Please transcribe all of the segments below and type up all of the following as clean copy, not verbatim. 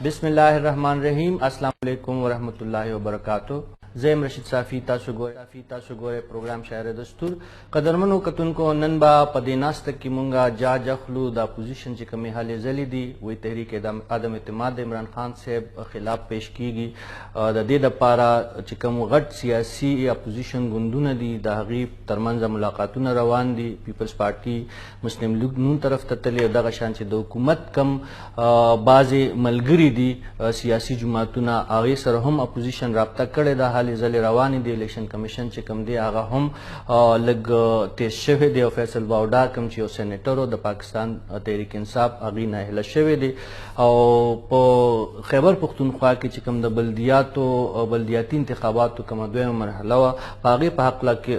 बिस्मिल्लाहिर्रहमानिर्रहीम। अस्सलाम वालेकुम वरहमतुल्लाहि वबरकातुहू। ज़ैम रशीद साफ़ी तासु गोरे प्रोग्राम शायर दस्तूर कदरमनो कतुन को नन बा पदेनास तक की मुंगा जा जखलू दा पोजीशन ची कमी हाले जली दी वही तहरीक आदम इत्तेमाद इमरान खान साहब खिलाफ पेश कीगी द दे द पारा चिकम गट सियासी अपोजिशन गुंदून दी दा हगीब तरमंज मुलाकातून रवान दी पीपल्स पार्टी मुस्लिम लीग नून तरफ ततले दगा शान ची द हुकूमत कम बाजे मलगरी दी सियासी जमातूना आगे सर हम अपोजिशन राब्ता करे दा हाल जल रवानी दी इलेक्शन कमीशन चे कम दे आगा हम लग तेज शवे दे फैसल बाउडा कम ची सेनेटरो द पाकिस्तान तहरीक इंसाफ अगी नाहला शवे दे और खैबर पुख्तूनख्वा के चिकम द बल्दियाती इंतखाबात कम दोयम मरहला वा पागे पहकला के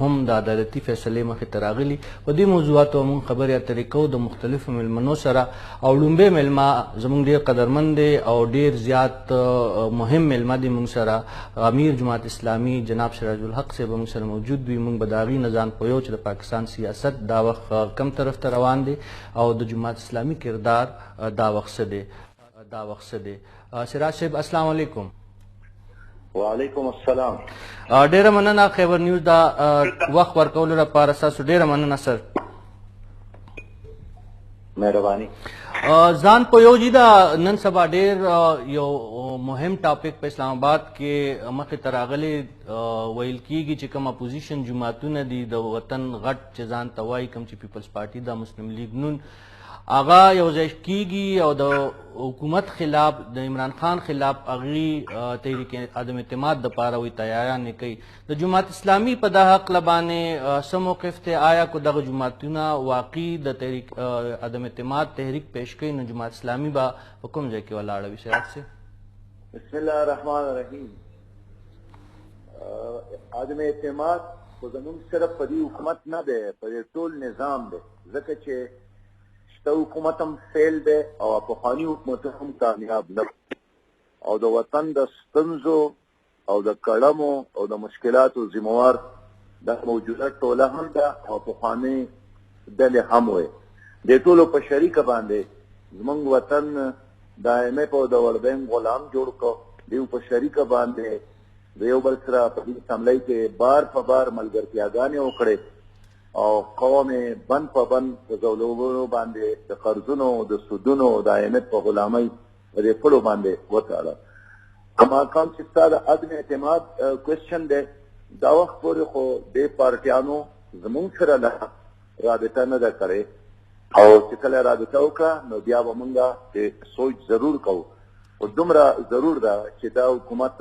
हम द अदालती फैसले मख तरागली वदी मौजूआत हम खबर या तरीको द मुख्तलिफ मिलमनों सरा और लुम्बे मिलमा जमुंग देर कदरमंद दे और देर ज्याद मुहिम मिलमा दी मुंग सरा अमीर जमात इस्लामी जनाब सिराजुल हक से मुंग सर मौजूद भी मुंग बदागी नजान पोयोच द पाकिस्तान सियासत दावख कम तरफ तरवान दे और द जमात इस्लामी किरदार दावख से दे सिराज साहब अस्सलाम वालेकुम। वालेकुम अस्सलाम। डेरा मनना खैबर न्यूज दा वक्त वर्कौल र पारसा सु डेरा मनना सर मेहरबानी जान पोयोजी दा नन सबा डेर यो मुहिम टॉपिक पे इस्लामाबाद के मख तरागले वैल की चिकम अपोजिशन जुमातून दी द वतन गट चजान तवाई कम ची पीपल्स पार्टी दा मुस्लिम लीग नून आगा योजश कीगी और द हुकूमत खिलाफ द इमरान खान खिलाफ अगली तहरीक आदम इत्तेमाद द पारा हुई तैयारा ने कई द जुमात इस्लामी पदा हक लबाने समोकिफ थे आया को दग जुमातुना वाकई द तहरीक आदम इत्तेमाद तहरीक पेश कई न जुमात इस्लामी बा हुक्म जाए के वाला अड़वी से से बिस्मिल्लाहिर्रहमानिर्रहीम। आदम इत्तेमाद को जमीन सिर्फ पदी हुकूमत न दे पर टोल निजाम दे जके चे हुकूमतम फेल दे और पुखानी हुकूमत हम कामयाब न और द वतन द स्तंजो और द कड़मो और द मुश्किलात जिम्मेवार द मौजूदा टोला हम दा और पुखानी दल हम हुए दे टोलो पर शरीक बांधे जमंग वतन दायमे पो द वर्दें गुलाम जोड़ को देव पर शरीक बांधे देव बलसरा पदी समलाई के बार पर बार मलगर के आगाने उकड़े और कौम बन पबन लोगों बांधे द कर्जुनो द सुदुनो द अहमद पर गुलामी रे फड़ो बांधे वो ताला कमा काम चिस्ता द अदम एतमाद क्वेश्चन दे दावख पूरे को दे पार्टियानो जमून सरा राबिता न द करे और चिकल राबिता का नो दिया बमंगा के सोच जरूर कहो और दुमरा जरूर दा चिदा हुकूमत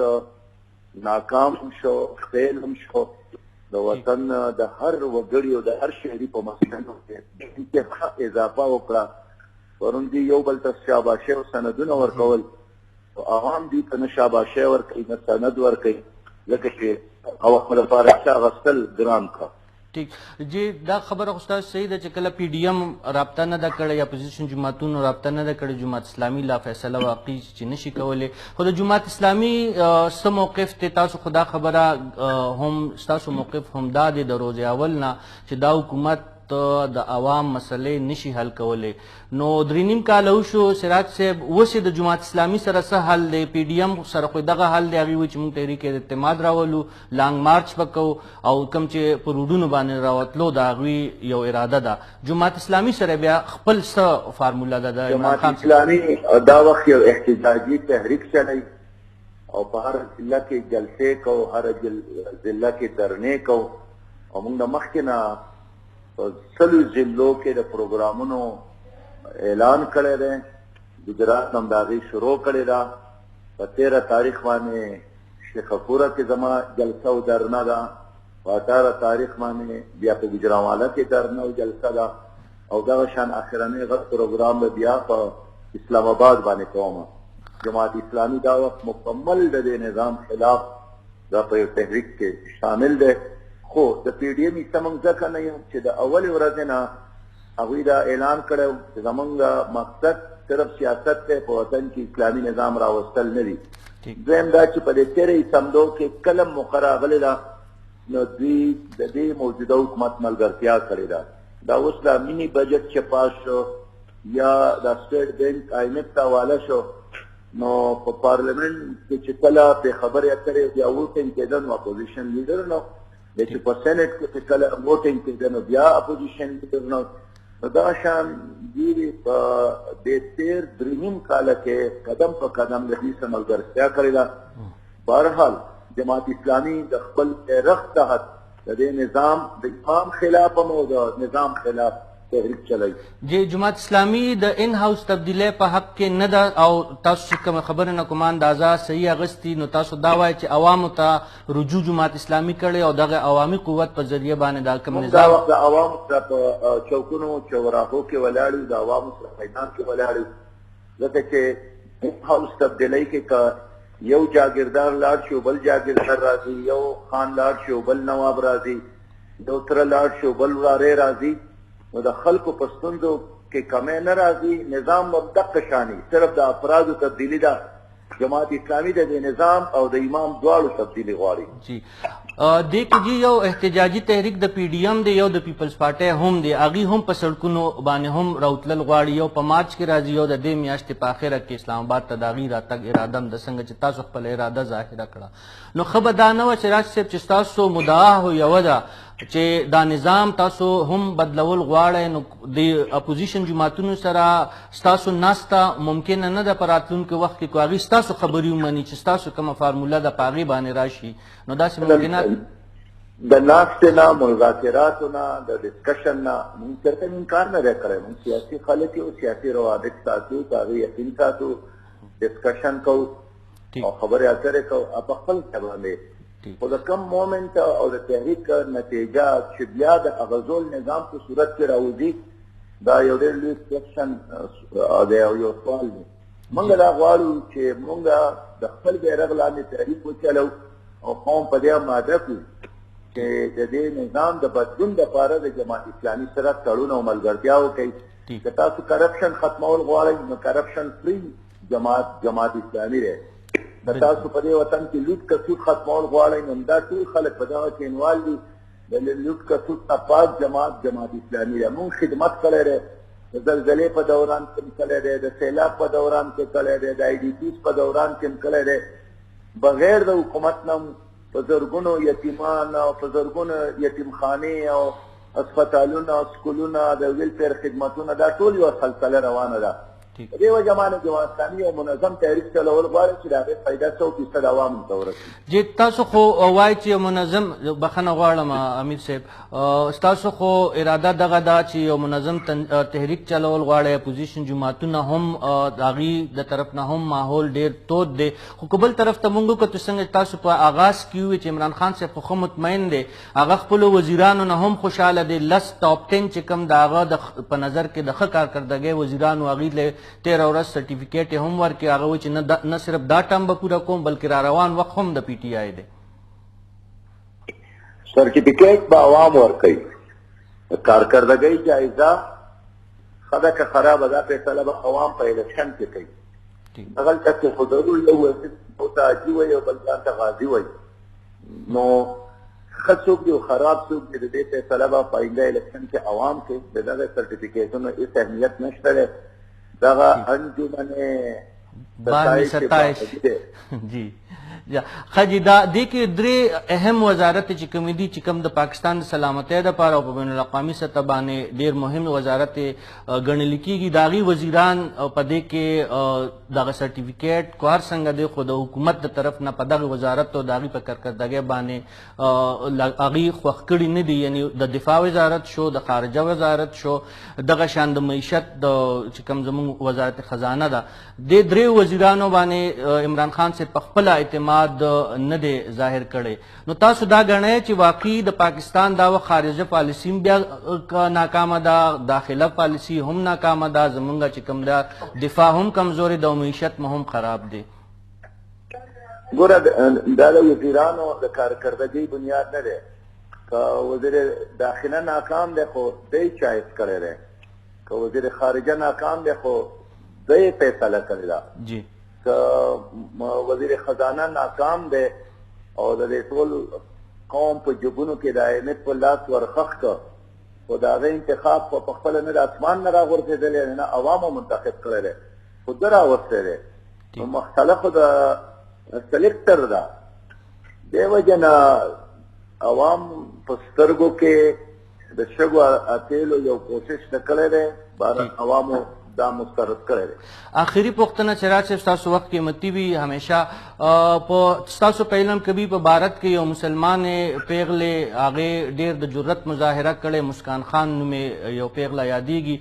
नाकाम शो फेल शो द वतन द हर वगड़ी द हर शहरी को मसलों के इंतहा इजाफा होकड़ा और उनकी यो बल तशाबाशे और सनदुन और कवल तो आवाम दी तन शाबाशे और कई न सनद और कई लगे अवाम रफा गसल ग्राम का ठीक जी दा खबर उस्ताद सही द चकला पीडीएम राब्ता न द करे या पोजीशन जुमातून राब्ता न द करे जुमात इस्लामी ला फैसला वाकई चिन्ह कवले खुद जुमात इस्लामी स मौक़िफ़ ते तासु खुदा खबरा हम तासु मौक़िफ़ हम दा दे द रोज अवल ना च दा हुकूमत द आवाम मसले निशी हल कवले नो द्रीनिम का लउशो सिराज से वो से द जुमात इस्लामी सर स हल दे पीडीएम सर कोई दगा हल दे अगी विच मुंग तहरीक इत्तेमाद रावलू लांग मार्च पको और कम चे पुरुडुन बाने रावतलो दागी यो इरादा दा जुमात इस्लामी सर बिया खपल स फार्मूला दा जुमात इस्लामी दा वक्त एहतिजाजी तहरीक चलाई और बाहर जिला के जलसे को हर जिला के धरने को और मुंग मखना सलू जिलों के प्रोग्रामों ऐलान करे रहे गुजरात नमदागी शुरू करे रहा 13 तारीख माने शेखपुरा के जमा जलसा उधरना दा 18 तारीख माने बिया पे गुजरावाला के धरना जलसा दा और दाशान आखिराने गत प्रोग्राम में बिया पर इस्लामाबाद बाने कौमा जमात इस्लामी दावत मुकम्मल दे निजाम खिलाफ दा पे तहरीक के शामिल दे खो द पीडीएम इस्लामंग जका नहीं चे द अवल वरजना अगुदा ऐलान करे जमंगा मकसद सिर्फ सियासत पे वतन की इस्लामी निजाम रावस्तल नदी जेम दा च पदे तेरे समदो के कलम मुकरा गलेला नदी ददी मौजूदा हुकूमत मलगरतिया करेला दा उसला मिनी बजट के पास या द स्टेट बैंक आईएमएफ का वाला शो نو په پارلیمنت کې چې کله په خبرې اترې بیا ووټینګ کېده نو اپوزیشن لیډر نو چې په سینټ کې چې کله ووټینګ کېده نو بیا اپوزیشن لیډر نو دا شان دی په د تیر دریم کال کې قدم په قدم د دې سره ملګرتیا کړې ده. بهرحال جماعت اسلامي د خپل رخت تحت د دې نظام د امام خلاف او د نظام خلاف تحریک چلای. جی جماعت اسلامی د ان هاوس تبدیلی په حق کې نه ده او تاسو چې کوم خبره نه کوم اندازه صحیح اغستی نو تاسو دا وایي چې عوامو ته رجوع جماعت اسلامی کړي او دغه عوامي قوت په ذریعه باندې دا کوم نظام دا وخت د عوامو سره په چوکونو چوراهو کې ولاړو د عوامو سره میدان کې ولاړو ځکه چې ان هاوس تبدیلی کې یو جاگیردار لاړ شو بل جاگیردار راځي یو خان لاړ شو بل نواب راځي یو تر لاړ شو بل وراره راځي نو د خلکو په ستونزو کې کمی نه راځي. نظام مبدق شانی صرف د افرادو تبدیلی ده. جماعت اسلامی د نظام او د امام دواړو تبدیلی غواړي. جی دې کې جی یو احتجاجي تحریک د پی ډی ایم دی یو د پیپلز پارټي هم دی هغې هم په سړکونو باندې هم راوتلل غواړي یو په مارچ کې راځي یو د دې میاشتې په آخره کې اسلام آباد ته د هغې راتګ اراده هم د څنګه چې تاسو خپله اراده ظاهره کړه نو ښه به دا نه وه چې راج صاحب چې ستاسو مدعا هو یوه ده چې دا نظام تاسو هم بدلول غواړئ نو د اپوزیشن جماعتونو سره ستاسو ناسته ممکنه نه ده په راتلونکي وخت کې که هغې ستاسو خبرې ومني چې ستاسو کومه فارموله ده په هغې باندې راشي نو داسې ممکنات د ناستې نه مذاکراتو نه د ډسکشن نه موږ چېرته انکار نه دی کړی. موږ سیاسي خلک یو سیاسي روابط ساتو په هغې یقین ساتو ډسکشن کوو او خبرې اترې کوو په خپل ځای باندې خو د کم مومنټ او د تحریک نتیجه چې بیا د اغزول نظام په صورت کې راوځي دا یو ډېر لوی کوېسچن دی او یو سوال دی. موږ دا غواړو چې موږ د خپل بیرغ لاندې تحریک وچلو او قوم په دې اماده کړو چې د دې نظام د بدلون لپاره د جماعت اسلامي سره تړون او ملګرتیا وکړي. که تاسو کرپشن ختمول غواړئ نو کرپشن فری جماعت اسلامي دی. که تاسو په دې وطن کې لوټ کسوټ ختمول غواړئ نو دا ټول خلک په دغه کې انوال دي. د لوټ کسوټ نه پاک جماعت اسلامي دی. موږ خدمت کړی دی د زلزلې په دوران کې هم کړی دی د سیلاب په دوران کې کړی دی د آی ډي پیز په دوران کې هم کړی دی. بغیر د حکومت نه په زرګونو یتیمان او په زرګونو یتیمخانې او هسپتالونه او سکولونه د ویلفیر خدمتونه دا ټول یوه سلسله روانه ده. په دې وجه باندې جماعت اسلامي یو منظم تحریک چلول غواړي چې د هغې فایده 100% عوامو ته ورسوي. جی تاسو خو وایئ چې یو منظم بخښنه غواړم امیر صاحب ستاسو خو اراده دغه ده چې یو منظم تحریک چلول غواړئ اپوزیشن جماعتونه هم د هغې د طرف نه هم ماحول ډېر تود دی خو که بل طرف ته موږ وکتو څنګه تاسو په آغاز کې وویل چې عمران خان صاحب خو ښه مطمئن دی هغه خپلو وزیرانو نه هم خوشحاله دی 10 ټاپ 10 چې کوم د هغه په نظر کې د ښه کارکردګۍ وزیرانو هغې 13 ورځ سرټیفیکیټ یې هم ورکړي هغه وایي چې نه صرف دا ټرم به پوره کوم بلکې را روان وخت هم د پی ټي آی دی. سرټیفیکیټ به عوام ورکوي. کارکردګۍ جایزه ښه ده که خرابه ده فیصله به عوام په الیکشن کې کوي. هغلته کې خو ضرور یو وزیر ته حاجي وایي او بل ځان ته غازي وایي نو ښه څوک دی او خراب څوک دی د دې فیصله به په آینده الیکشن کې عوام کوي. د دغه سرټیفیکیټونو هېڅ اهمیت نشته دی. دغه انجمن ستایش جی ښه جي دا دې کې درې اهم وزارت چې کومې دي چې کوم د پاکستان د سلامتۍ دپاره او په بین الاقوامي سطح باندې ډېر مهم وزارت ګڼل کېږي د هغې وزیران په دې کې دغه سرټیفیکیټ کو هر څنګه دی خو د حکومت د طرف نه په دغه وزارت او د هغې په کارکردګۍ باندې هغې خوښ کړي نه دي یعنی د دفاع وزارت شو د خارجه وزارت شو دغه شان د معیشت چې کوم زموږ وزارت خزانه ده دې درې وزیرانو باندې عمران خان صاحب په خپله اعتماد نه دی ظاهر کړی نو تاسو دا ګڼئ چې واقعي د پاکستان دا خارجه پالیسي هم بیا ناکامه ده داخله پالیسي هم ناکامه ده زمونږ چې کوم ده دفاع هم کمزورې ده او معیشت مو هم خراب دی. ګوره دا د وزیرانو د کارکردګۍ بنیاد نه دی. که وزیر داخله ناکام دی خو دی چایس کړی دی. که وزیر خارجه ناکام دی خو دی فیصله کړې ده. جی که وزیر خزانه ناکام دی او د دې ټول قوم په جبونو کې د امید په لاس ورخښ کړ خو د هغه انتخاب په خپله نه د اسمان نه راغورځېدلی نه عوامو منتخب کړی دی خو ده راوستی دی مختلف د سلیکټر دا دیو جنا عوام په سترګو کې د شګو اتلو یو کوشش نکړی دی بار عوامو دا مسترد کړی دی. آخري پوښتنه چراغ صاحب تاسو وخت قیمتي وي همیشه په تاسو پهلم کبھی په بھارت کې یو مسلمان پیغلې هغه ډیر د جرأت مظاهره کړي مسکان خان نومې یو پیغله یادېږي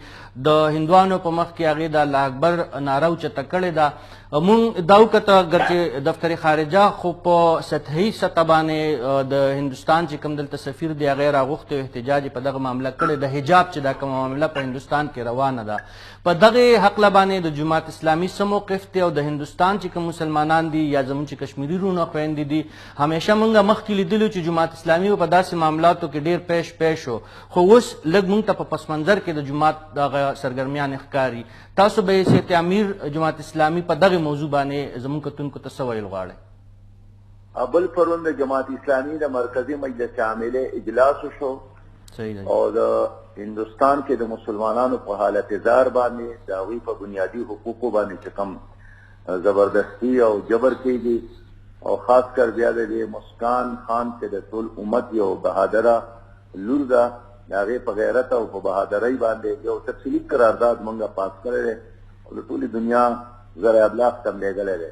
د هندوانو په مخ کې هغه د الله اکبر ناره اوچته کړې ده. مونږ دا وکړه ګرچې دفتر خارجه خو په سطحي سطح باندې د هندوستان چې کوم دلته سفیر دی هغه راغوښتی او احتجاج په دغه معامله کړی د حجاب چې دا کومه معامله په هندوستان کې روانه ده. په دغه حقله باندې د جماعت اسلامي څه موقف دی او د هندوستان چې کوم مسلمانان دي یا زموږ چې کشمیري وروڼه خویندې دي همیشه مونږ مخکې لیدلو چې جماعت اسلامي په داسې معاملاتو کې ډېر پیش شو خو اوس لږ مونږ ته په پس منظر کې د جماعت دغه سرګرمیان ښکاري. تاسو به حیثیت امیر جماعت اسلامي په دغه موضوع باندې زموږ کتونکو ته څه ویل غواړئ؟ بل پرون د جماعت اسلامي د مرکزي مجلس عامله اجلاس شو او د هندوستان کې د مسلمانانو په حالت زار باندې د هغوی په بنیادي حقوقو باندې چې کوم زبردستی او جبر کېږي او خاص کر بیا د مسکان خان چې د ټول امت یو بهادره لور ده د هغې په غیرت او په بهادرۍ باندې یو تفصیلي قرارداد موږ پاس کړی دی او د ټولې دنیا ذرایع ابلاغ ته لېږلی دی.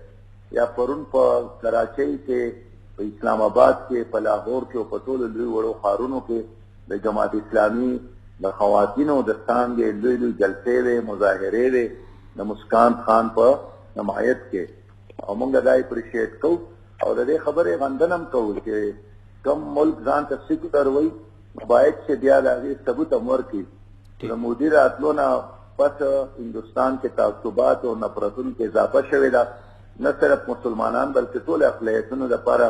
یا پرون په کراچۍ کې په اسلام آباد کې په لاهور کې او په ټولو لوی وړو ښارونو کې د جماعت اسلامي د خواتینو د څانګې لوی لوی جلسې وې مظاهرې وې د مسکان خان په حمایت کې او موږ دا اپریشیټ کوو او د دې خبرې غندنه هم کوو چې کوم ملک ځان ته سیکولر وایي باید چې بیا د هغې ثبوت هم ورکړي. د مودي راتلو نه پس هندوستان کې تعصبات او نفرتونو کې اضافه شوې ده نه صرف مسلمانان بلکې ټول اقلیتونو لپاره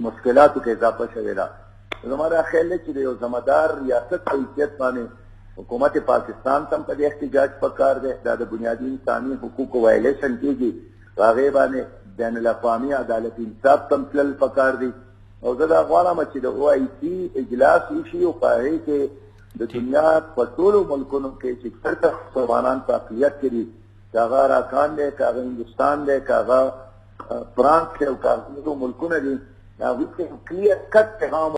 مشکلاتو کې اضافه شوې ده. زما دا خیال دی چې د یو ذمہدار ریاست په حیثیت باندې حکومت پاکستان ته هم په دې احتجاج پکار دی. دا د بنیادي انساني حقوقو وایلیشن کېږي په هغې باندې بین الاقوامي عدالت انصاف ته هم تلل پکار دي او زه دا غواړم چې د او آی سی اجلاس وشي او په هغې کې د دنیا په ټولو ملکونو کې چې چېرته مسلمانان په اقلیت کې دي که هغه اراکان دی که هغه هندوستان دی که هغه فرانس دی او که هغه نورو ملکونه دي د هغوی ته کلیر کټ پیغام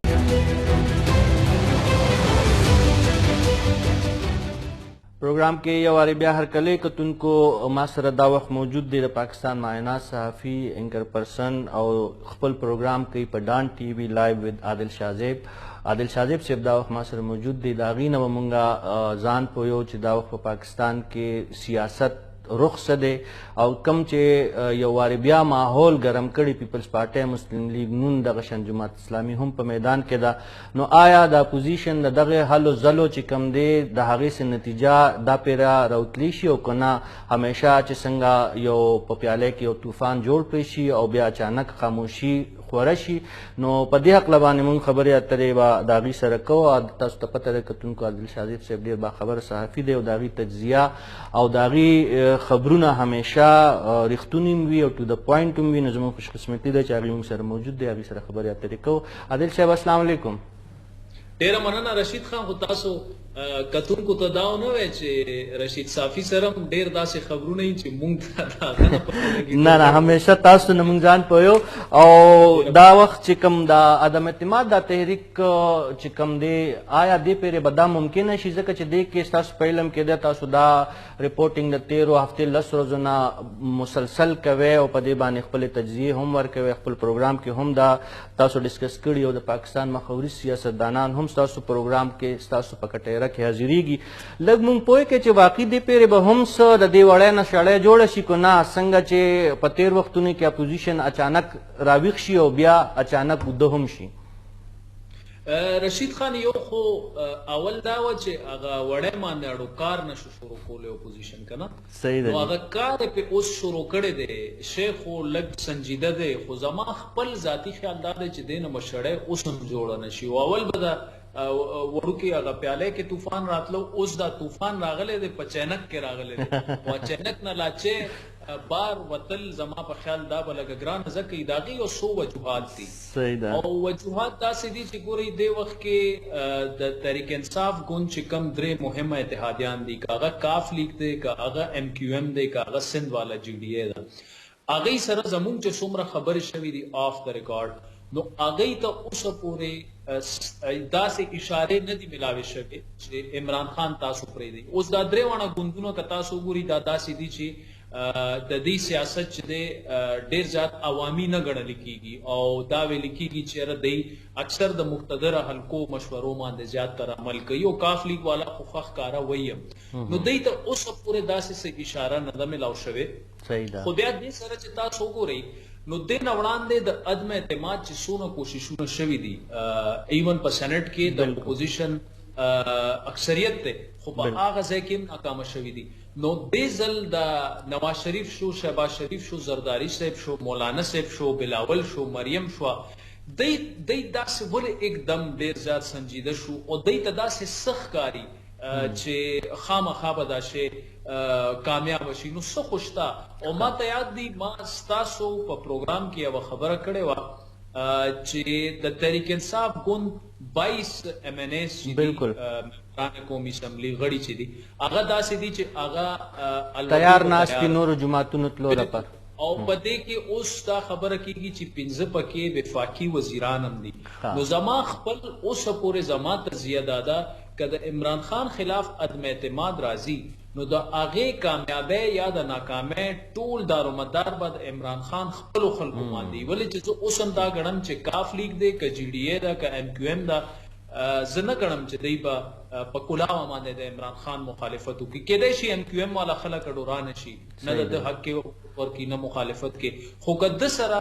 پروگرام کې یو وارې بیا هرکلی کتونکو ما سره دا وخت موجود دی د پاکستان معاینات صحافي انکر پرسن او خپل پروگرام کوي په ډان ټي وي لایو ود عادل شاهزیب. عادل شاهزیب صاحب دا وخت ما سره موجود دی. د هغې نه به مونږ ځان پویو چې دا وخت په پاکستان کې سیاست رخ څه دی او کوم چې یو وارې بیا ماحول ګرم کړي پیپلز پارټۍ مسلم لیگ نون دغه شان جماعت اسلامي هم په میدان کې ده. نو آیا د اپوزیشن د دغه حل ځلو چې کوم دی د هغې څه نتیجه دا پیره راوتلی شي او که نه همیشه چې څنګه یو په پیاله کې یو طوفان جوړ کړی شي او بیا اچانک خاموشي خوره شي؟ نو په دې هکله باندې مونږ خبرې اترې به د هغې سره کوو. تاسو ته پته ده کتونکو عادل شاهزیب صاحب ډېر باخبره صحافي دی او د هغې تجزیه او د هغې خبرونه همیشه رښتونې هم وي او ټو د پوینټ هم وي. نو زموږ خوشقسمتي ده چې هغې مونږ سره موجود دی هغې سره خبرې اترې کوو. عادل صاحب السلام علیکم. ډیره مننه رشید خان. خو تاسو کتونکو ته دا ونه وایئ چې رشید صافي سره هم ډېر داسې خبرونه وي چې مونږ ته د هغه نه پته لګي. نه همیشه تاسو نه مونږ ځان پوهیو او دا وخت چې کوم د عدم اعتماد دا تحریک چې کوم دی آیا دې پورې به دا ممکنه شي ځکه چې دې کې ستاسو په علم کې ده تاسو دا رپورټینګ د تېرو هفتې 10 ورځو نه مسلسل کوئ او په دې باندې خپلې تجزیې هم ورکوئ خپل پروګرام کې هم دا تاسو ډسکس کړي او د پاکستان مخوري سیاستدانان هم ستاسو پروګرام کې ستاسو په کټیره کې حاضریږي. لږ مونږ پوه کړئ چې واقعي دې پورې به هم څه د دې وړی نه شړی جوړه شي که نه څنګه چې په تېر وختونو کې اپوزیشن اچانک راویښ شي او بیا اچانک وده هم شي؟ رشید خان یو خو اول دا و چې هغه وړی باندې اړو کار نشو شروع کولی اپوزیشن که نه صحیح ده نو هغه کار یې پې اوس شروع کړی دی. شی خو لږ سنجیده دی خو زما خپل ذاتي خیال دا دی چې دې نه به شړی اوس هم جوړه نه شي. اول به د وړوکې هغه پیالې کې طوفان راتلو اوس دا طوفان راغلی دی په چینک کې راغلی دی او چینک نه لا چې بار وتل زما په خیال دا بلګ ګران زکه داغي او سو وجوهات دي صحیح ده او وجوهات داسې دي چې ګوري د وخت کې د تحریک انصاف ګوند چې کم درې مهمه اتحادیان دي کاغه کاف لیگ دی کاغه ام کیو ام دی کاغه سند والا جی ډی ای ده اغه سره زمون چې څومره خبرې شوې دي آف د ریکارډ نو اغه ته اوس پورې داسې اشاره نه دي ملاوي شوي چې عمران خان تاسو پرې دی اوس دا درې وانه ګوندونو که تاسو ګوري دا داسې دي چې د دې سیاست چې د ډیر زیات عوامي نه ګڼل کیږي او دا ویل کیږي چې را دی اکثر د مقتدر حلقو مشورو باندې زیات تر عمل کوي او کاف لیگ والا خوخ کارا ویم نو دې ته اوس پورې داسې اشاره نه ده ملاو شوي صحیح ده خو بیا دې سره چې تاسو ګورئ نو د وړاندې د عدم اعتماد چې څونه کوششونه شوي دي ایون په سېنات کې د اپوزیشن اکثریت ته خو په هغه ځای کې ناکام شوي دي نو دې ځل د نواز شریف شو شهباز شریف شو زرداری صاحب شو مولانا صاحب شو بلاول شو مریم شو دې داسې ولې एकदम ډیر زیات سنجیده شو او دې ته داسې سخت کاری چې خامخا به دا شی کامیاب شي نو څه خوشتا او ما ته یاد دي ما ستاسو په پروګرام کې یو خبره کړې وه چې د تحریک انصاف ګوند 22 ام ان ایس بالکل قومي اسمبلی غړي چې دي هغه داسې دي چې هغه تیار ناشتي نور جماعتونو تلو لپاره او پدې کې اوس دا خبره کیږي چې 15 پکې وفاقي وزیران هم دي نو زما خپل اوس پورې زما تزیه دادا کله عمران خان خلاف عدم اعتماد راځي نو د هغه کامیابی یا د ناکامۍ ټول دارومدار بعد عمران خان خپل خلکو باندې ولې چې اوس هم دا غړم چې کاف لیگ دی ک جی ډی ای دا ک ام کیو ام دا زنه غړم چې دی په کلاو باندې د عمران خان مخالفت وکړي کېدای شي ام کیو ام والا خلک ډوران شي نه د حق کې ورکی نه مخالفت کې خو کد سره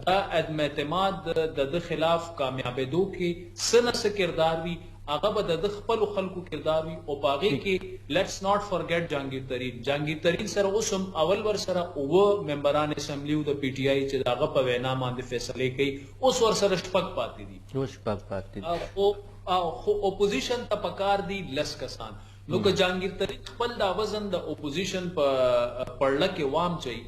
دا عدم اعتماد د خلاف کامیابیدو کې سنه کردار وی هغه به د خپل خلکو کردار وي او باغې کې لیټس ناٹ فورګیټ جهانگیر ترین سره اوس هم اول ور سره او ممبران اسمبلی او د پی ټی آی چې داغه په وینا باندې فیصله کوي اوس ور سره شپږ پاتې دي شپږ پاتې دي خو اپوزیشن ته پکار دي لس کسان نو که جهانگیر ترین خپل دا وزن د اپوزیشن په پړله کې وام چي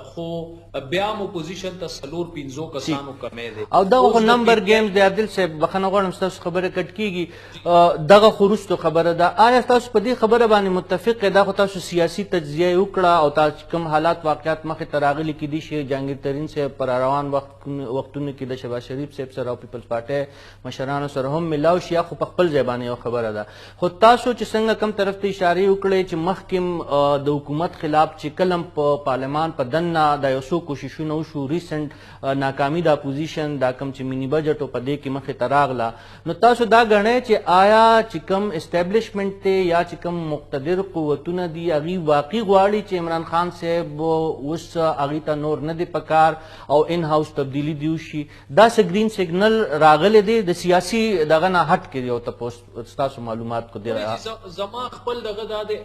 خو بیا مو پوزیشن ته سلور 500 کسانو کمې دي او دغه نمبر گیمز د عبدل صاحب بخنه غواړم تاسو خبره کټ کیږي دغه خروستو خبره ده آیا تاسو په دې خبره باندې متفق ده خو تاسو سیاسي تجزیه وکړه او تاسو کوم حالات واقعیت مخه تراغلي کې دي چې جهانگیر ترین سے پر روان وختونو کې د شهباز شریف صاحب سره او پیپلز پارټي مشرانو سره هم ملاو شي خو په خپل ځای باندې خبره ده خو تاسو چې څنګه کوم طرف ته اشاره وکړي چې مخکې د حکومت خلاف چې کلم په پارلمان په دنه د یو څو کوششونه وشو ریسنت ناکامي د اپوزیشن دا کم چې مینی بجټ په دې کې مخه تراغله نو تاسو دا غنئ چې آیا چې کم اسټابلیشمنت ته یا چې کم مقتدر قوتونه دي هغه واقعي غواړي چې عمران خان صاحب اوس هغه ته نور نه دی پکار او ان هاوس تبدیلی دی شي دا سګرین سیګنل راغله دی د سیاسي دغه نه هټ کړي او تاسو معلومات کو دی زما خپل دغه د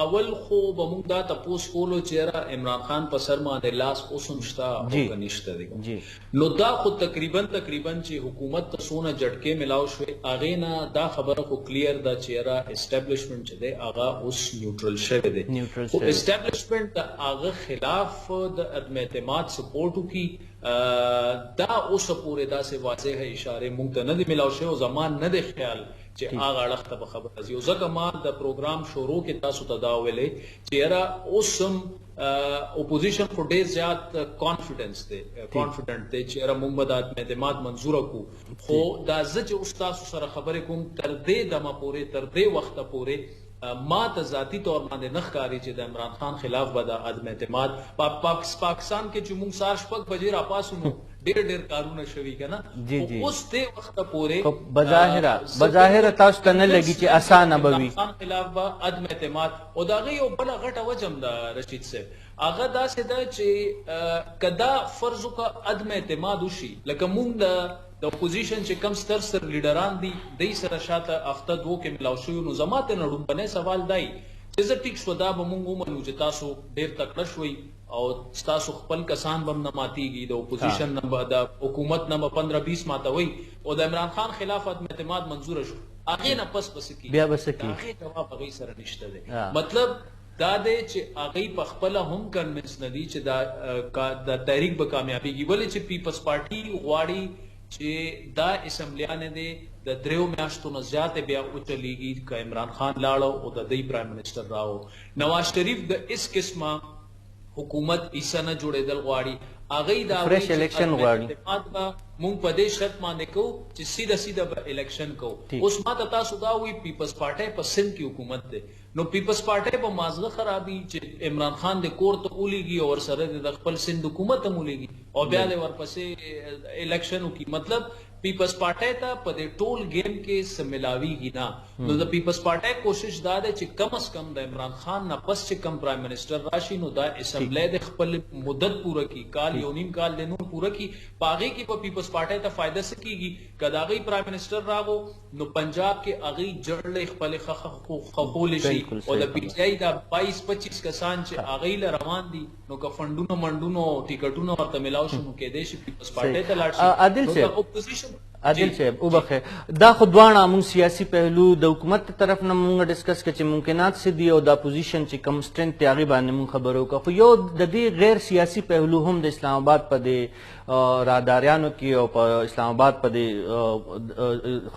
اول خو بمونږ دا تاسو کولو چې عمران خان په سر باندې لاس اوسم شتا او کنيشته دي نو دا خو تقریبا چې حکومت ته سونه جټکه ملاو شوی اغه نه دا خبره خو کلیر دا چې اسټابلیشمنت چې دی اغه اوس نیوټرل شوی دی او اسټابلیشمنت اغه خلاف د عدم اعتماد سپورټ کی دا اوس پورې دا سه واضح اشاره مونږ ته نه دی ملاو شوی او زمان نه دی خیال چې هغه اړخ ته خبر راځي او ځکه ما د پروګرام شروع کې تاسو ته دا ویلې چې اوسم اپوزیشن خو ډیر زیات کانفیډنس دی کانفیډنٹ دی چې موږ به د اعتماد منظور کو خو دا چې استاد سره خبرې کوم تر دې دمه پورې تر دې وخت پورې ما ته ذاتی طور باندې نخکاری چې د عمران خان خلاف به د عدم اعتماد پاکستان کې چې موږ سار شپږ بجې را پاسونو ډیر کارونه شوي کنه اوس دې وخت پورې بظاهر تاسو ته نه لګي چې اسانه به وي خان خلاف به عدم اعتماد او دا یو بل غټه وجم د رشید صاحب هغه دا څه ده چې کدا فرض کا عدم اعتماد وشي لکه موږ د اپوزیشن چې کم ستر لیډران دي د سره شاته هفته دوه کې ملاو شو نو زماته نړم بنه سوال دی چې زه ټیک شو دا به موږ ومنو چې تاسو ډیر تکړه شوي او تاسو خپل کسان بم نه ماتيږي د اپوزیشن نه د حکومت نه 15-20 ماتوي او د عمران خان خلاف عدم اعتماد منظور شو هغه نه پس کی بیا بس کی هغه جواب هغه سره نشته دی مطلب دا دی چې هغوی په خپله هم کنوینس نه دي چې دا تحریک به کامیابیږي. ولې چې پیپلز پارټي غواړي چې دا اسمبلیانې دی د 3 میاشتو نه زیاتې بیا وچلیږي که عمران خان لاړو او د دوی پرایم منسټر راو. نواز شریف د اس قسمه حکومت ایسه نه جوړېدل غواړي. هغوی دا فرش الیکشن غواړي. مونږ په دې شرط باندې کوو چې سیده سیده به الیکشن کوو. اوس ماته تاسو دا وایي پیپلز پارټۍ په سند کې حکومت دی، نو پیپلز پارټۍ په مازغه خرابي چې عمران خان د کور ته ولیږي او ورسره د خپل سند حکومت هم ولیږي او بیا د ورپسې الیکشن وکړي. مطلب پیپلز پارټۍ ته په دې ټول گیم کې څه ملاویږي نه. نو د پیپلز پارټۍ کوشش دا ده چې کم از کم د عمران خان نه پس چې کم پرایم منسټر راشي نو دا اسمبلی د خپل مدت پوره کړي، کال یو نیم کال د نور پوره کړي. په هغې کې په پیپلز پارټۍ ته فایده څه کېږي که د هغوی پرایم منسټر راغو نو پنجاب کې هغوی جړلې خپلې خښولې شي او د پی ټي آی دا 22-25 کسان چې هغوی له روان دي نو که فنډونه منډونه او ټیکټونه ورته میلاو شي نو کیدای شي پیپلز پارټۍ ته لاړ شي. نو د اپوزیشن عادل صاحب وبخه دا خو دواړه مونږ سیاسي پهلو د حکومت طرف نه مونږ ډسکس کړ چې ممکنات څه دي او د اپوزیشن چې کم سټرنث دی هغې باندې مونږ خبرې وکړو. خو یو د دې غیر سیاسي پهلو هم د اسلام آباد په دې راداریانو کې او په اسلام آباد په دې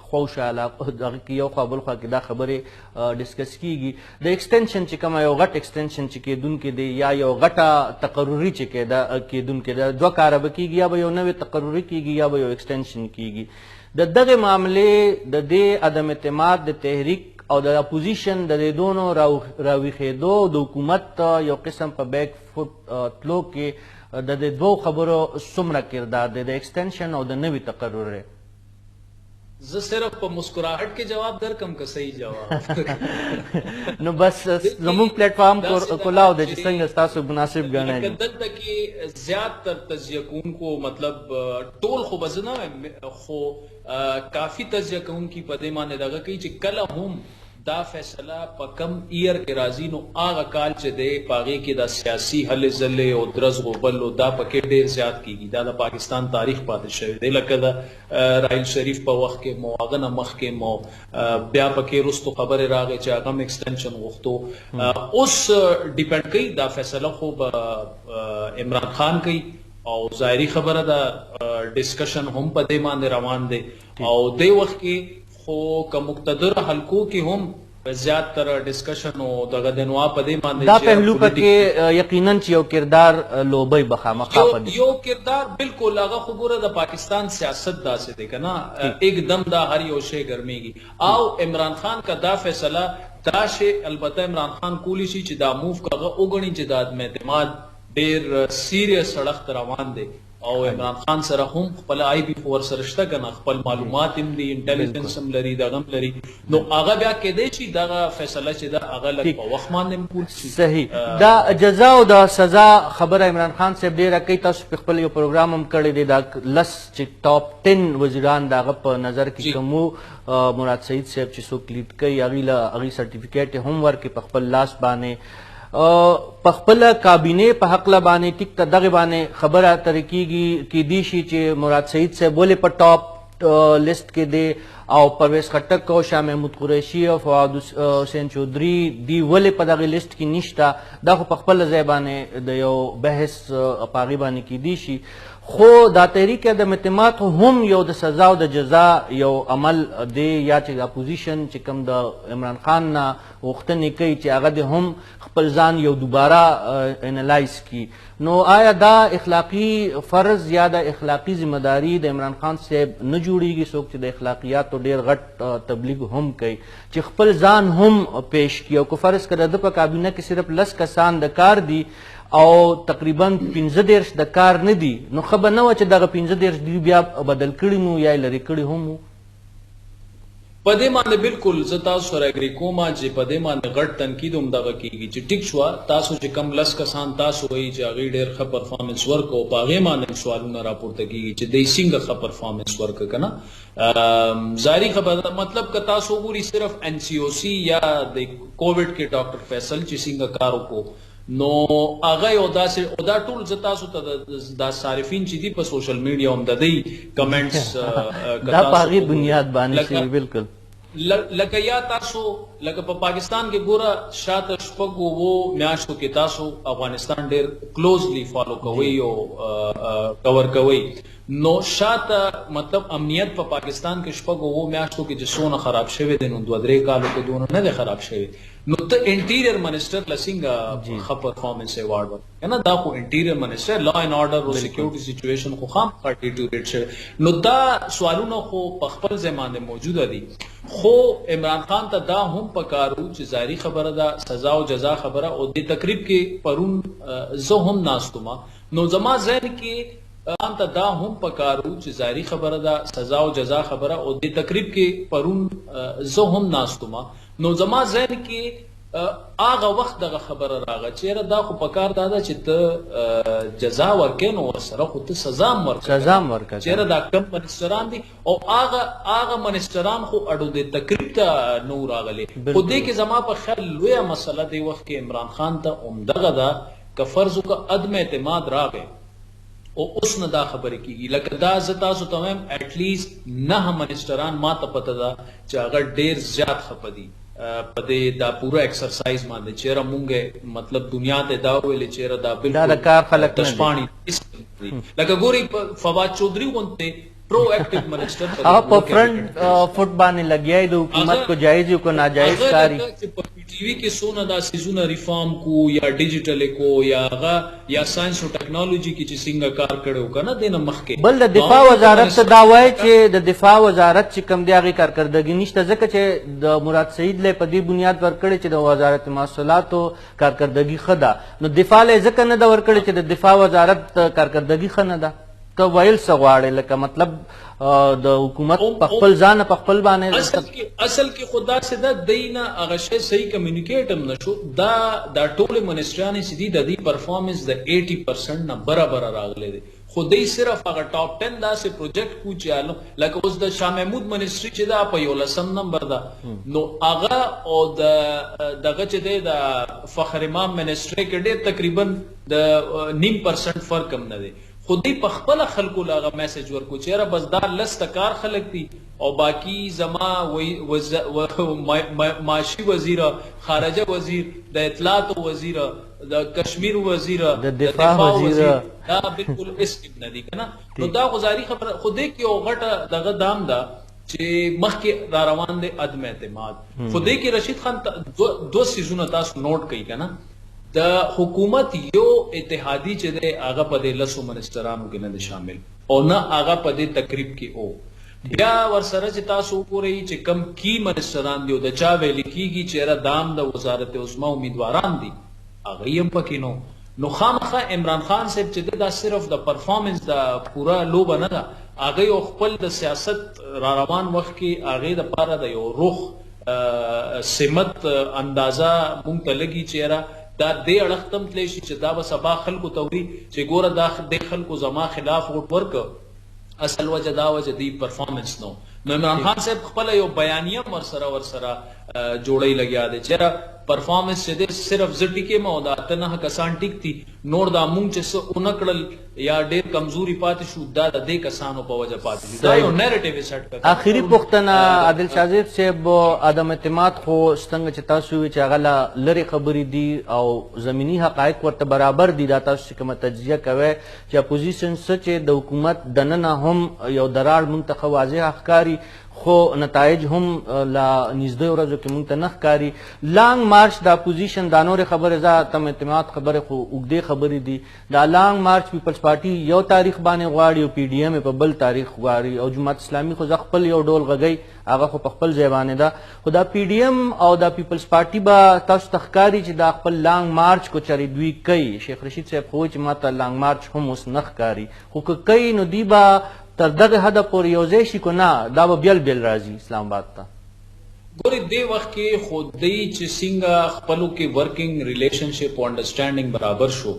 خوشه علاقو دغه کې یو خوا بل خوا کې دا خبرې ډسکس کېږي. د ایکسټینشن چې کومه یو غټ ایکسټینشن چې کېدونکی دی یا یو غټه تقرري چې کېدونکی دی، دوه کاره به کېږي، یا به یو نوې تقرري کېږي یا به یو ایکسټینشن کېږي. د دغه معاملې د دې عدم اعتماد د تحریک او د اپوزیشن د دې دونو راویښېدو د حکومت یو قسم په بیک فوټ تلو کې د دې دوو خبرو څومره کردار دی، د ایکسټینشن او د نوي تقرر؟ زه صرف په مسکراهټ کې جواب درکم که صحیح جواب نو بس زموږ پلیټ فارم کلاو دی چې څنګه ستاسو مناسب ګڼئ. دلته کې زیات تر تجزیه کوونکو مطلب ټول خو به زه نه وایم خو کافي تجزیه کوونکي په دې باندې دغه کوي چې کله هم دا فیصله په کم ایر کې راځي نو هغه کال چې دی په هغې کې د سیاسي هلې ځلې او درز غوبل او دا پکې ډېر زیات کېږي. دا د پاکستان تاریخ پاتې شوی دی، لکه د راحیل شریف په وخت کې مو هغه نه مخکې مو بیا پکې وروستو خبرې راغې چې هغه هم ایکسټنشن غوښتو. اوس ډیپینډ کوي دا فیصله خو به عمران خان کوي او ظاهري خبره ده ډسکشن هم په دې باندې روان دی او دې وخت کې خو که مقتدر حلقو کې هم زیات تر ډسکشن او دغه د نوا په دې باندې دا پهلو پکې یقینا چې یو کردار لوبی بخامخا پدې یو کردار بالکل هغه خبره د پاکستان سیاست داسې دی کنه एकदम دا هر یو شی ګرميږي او عمران خان کا دا فیصله دا شی البته عمران خان کولی شي چې دا موو کغه وګڼي چې د عدم اعتماد ډیر سیریس سړخ روان دی او عمران خان سره هم خپل آی بی فور سره شته کنه خپل معلومات هم دي انټيليجنس هم لري دغه هم لري نو هغه بیا کېدای شي دغه فیصله چې دا هغه لږ په وخت باندې پوره شي. صحیح دا جزا او د سزا خبره عمران خان صاحب ډیره کوي. تاسو په خپل یو پروګرام هم کړی دی دا لس چې ټاپ 10 وزیران دغه په نظر کې کومو مراد سعید صاحب چې څوک لیډ کوي هغې سرټیفیکیټ هم ورکړي په خپل لاس باندې په خپل کابینه په حق باندې ټیک ته دغه باندې خبره ترې کېږي کېدی شي چې مراد سعید صاحب ولې په ټاپ لیسټ کې دی او پرویز خټک او شاه محمود قریشي او فواد حسین چودھری دی ولې په دغه لیسټ کې نشته. دا خو په خپل ځای باندې د یو بحث په هغې باندې کېدی شي خو دا تحریک عدم اعتماد هم یو د سزا او د جزا یو عمل دی یا چې اپوزیشن چې کوم د عمران خان نه غوښتنې کوي چې هغه د هم خپل ځان یو دوباره انالایز کړي. نو آیا دا اخلاقی فرض یا د اخلاقی ذمہ داری د عمران خان صاحب نه جوړیږي څوک چې د اخلاقیاتو ډیر غټ تبلیغ هم کوي چې خپل ځان هم پیش کړي او که فرض کړه د په کابینه کې صرف 10 کسان د کار دي او تقریبا 15 د کار نه دي نو خو به نه وه چې دغه 15 دی بیا بدل کړي مو یا یې لرې کړي هم وو. په دې باندې بالکل زه تاسو سره اګري کوم چې په دې باندې غټ تنقید هم دغه کېږي چې ټیک شوه تاسو چې کم 10 کسان تاسو وایي چې هغوی ډېر ښه پرفارمنس ورکړو په هغې باندې سوالونه راپورته کېږي چې دوی څنګه ښه پرفارمنس ورکړه که نه ظاهري خبره مطلب که تاسو وګورئ صرف ان سی او سی یا د کووډ کې ډاکټر فیصل چې څنګه کار وکړو نو هغه یو داسې او دا ټول زه تاسو ته دا صارفین چې دي په سوشل میډیا هم د دوی کمنټس دا په هغې بنیاد باندې شوي بالکل لکه یا تاسو لکه په پاکستان کې ګوره شاته شپږو وو میاشتو کې تاسو افغانستان ډیر کلوزلی فالو کوئ او کور کوئ نو شاته مطلب امنیت په پاکستان کې شپږو وو میاشتو کې چې څونه خراب شوی دی نو 2-3 کالو کې دونه نه دی خراب شوی نو ته انټیریئر منسٹر لسنګ خ پرفارمنس ایوارډ ورکړه دا خو انټیریئر منسٹر لا اینڈ آرډر او سکیورټي سچويشن خو خام ډیټوریټ شوی نو دا سوالونه خو په خپل زمانه موجوده دي خو عمران خان ته دا هم پکارو چې ظاهري خبره ده سزا او جزا خبره او د تقریب کې پرون زه هم ناستما نو زما ذهن کې ته دا هم پکارو چې ظاهري خبره ده سزا او جزا خبره او د تقریب کې پرون زه هم ناستما نو زما ذهن کې هغه وخت دغه خبره راغله چې دا خو پکار دا چې ته جزا ورکې نو سره خو ته سزا ورکې چې دا کم منسټران دي او هغه منسټران خو اډو د تقریب ته نو راغلي خو دې کې زما په خیال لویه مسله دی وخت کې عمران خان ته عمدغه دا که فرض کا عدم اعتماد راغی او اوس نه دا خبره کیږي لکه دا ز تاسو تمام اټ لیست 9 منسټران ما ته پته ده چې هغه ډیر زیات خپدي په دې دا پورا ایکسرسایز باندې چیرې مونږه مطلب دنیا ته دا ویل چیرې دا بالکل دا کار خلک تشپانی لکه ګوري فواد چودھری وونته پرو ایکټیو منسٹر آپ په فرنٹ فوټ باندې لګیای د حکومت کو جایز کو ناجایز کاری په ټي وي کې سونه دا سيزونه ریفارم کو یا ډیجیټل کو یا ساينس او ټیکنالوژي کې چې څنګه کار کړو کنه دنه مخکې بل د دفاع وزارت ته دا وایي چې د دفاع وزارت چې کم دی هغه کارکردګي نشته ځکه چې د مراد سعید له په دې بنیاد ورکړي چې د وزارت مواصلات او کارکردګي خدا نو دفاع له ځکه نه دا ورکړي چې د دفاع وزارت کارکردګي خنه ده ته ویل څه غواړي لکه مطلب د حکومت په خپل ځان په خپل باندې اصل کې خدا سے دا دینه هغه شی صحیح کمیونیکیټ هم نشو دا ټول منسټران سدي د دې پرفارمنس د 80% نه برابر راغلي دي خو دې صرف هغه ټاپ 10 دا سه پروجیکټ کو چالو لکه اوس د شاه محمود منسټری چې دا په 11 نمبر دا نو هغه او دغه چې د فخر امام منسټری کې ډېر تقریبا د 9% فرق هم نه دی خودی په خپل خلکو لاغه میسج ورکو چیرې بس دا لست کار خلک دي او باقی زما معاشي وزیر خارجه وزیر د اطلاعات وزیر د کشمیر وزیر د دفاع وزیر دا بالکل اسم نه دي کنه نو دا غزاري خبره خودی کې او غټه دغه دام دا چې مخکې را روان دي عدم اعتماد خودی کې رشید خان دو سيزونه تاسو نوٹ کړئ کنه د حکومت یو اتحادی چې دی هغه په دې لسو منسټرانو کې نه شامل او نه هغه په دې تقریب کې او بیا ورسره چې تاسو پورې چې کم کی منسټران دی او د چا ویل کیږي چې را دام د وزارت عظما امیدواران دي هغه هم پکې نو خامخا عمران خان صاحب چې دا صرف د پرفارمنس د پورا لوبه نه ده هغه یو خپل د سیاست را روان وخت کې هغه د پاره د یو روح سمت اندازه مونږ ته لګي چې دا دې اړختم تللی شي چې دا به سبا خلکو ته وي چې ګوره دا د خلکو زما خلاف ووټ ورکړه اصل وجه دا وجه دی پرفارمنس نو عمران خان صاحب خپل یو بیانیه ورسره جوړی لګیا دی چې پرفارمنس چې دی صرف زټی کې مو دا ته کسان ټیک دي نور دا مونږ چې اونکړل یا ډېر کمزوري پاتې شو دا د دې کسانو په وجه پاتې شو دا یو نیریټیو سیټ کړ اخیری پوښتنه عادل شاذیب صاحب عدم اعتماد خو څنګه چې تاسو وی چې هغه لری خبرې دي او زمینی حقایق ورته برابر دي دا تاسو کومه تجزیه کوي چې اپوزیشن چې د حکومت دننه هم یو دراړ منتخب واضح ښکاری خو نتایج هم لا نږدې ورځو کې مونږ ته نه ښکاري لانګ مارچ د اپوزیشن دا نورې خبرې زه تم اعتماد خبرې خو اوږدې خبرې دي دا لانګ مارچ پیپلز پارټي یو تاریخ باندې غواړي او پی ډي ایم په بل تاریخ غواړي او جماعت اسلامي خو زه خپل یو ډول غږی هغه خو په خپل ځای باندې ده خو دا پی ډي ایم او دا پیپلز پارټي به تاسو ته ښکاري چې دا خپل لانګ مارچ کو چرې دوی کوي شیخ رشید صاحب خو چې ما ته لانګ مارچ هم اوس نه ښکاري خو که کوي نو دوی به تر دغه حد پورې یو ځای شي که نه دا به بیل راځي اسلام آباد ته ګورې دې وخت کې خو دی چې څنګه خپلو کې ورکینګ ریلیشنشپ او انډرسټینډینګ برابر شو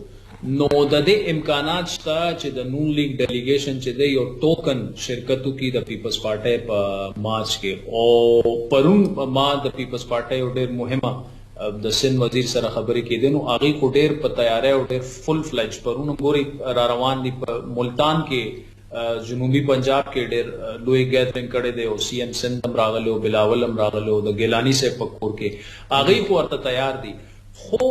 نو د دې امکانات شته چې د نون لیگ ډیلیګیشن چې دی یو ټوکن شرکتو کې د پیپلز پارټي په مارچ کې او پرون ما د پیپلز پارټي یو ډېر مهمه د سند وزیر سره خبرې کېدې نو هغې خو ډېر په تیاری او ډېر فل فلج پرون ګورې را روان دي په ملتان کې جنوبي پنجاب کې ډېر لوی ګیدرینګ کړی دی او سی ایم سند هم راغلی او بلاول هم راغلی او د ګیلانی صاحب په کور کې هغوی خو ورته تیار دي خو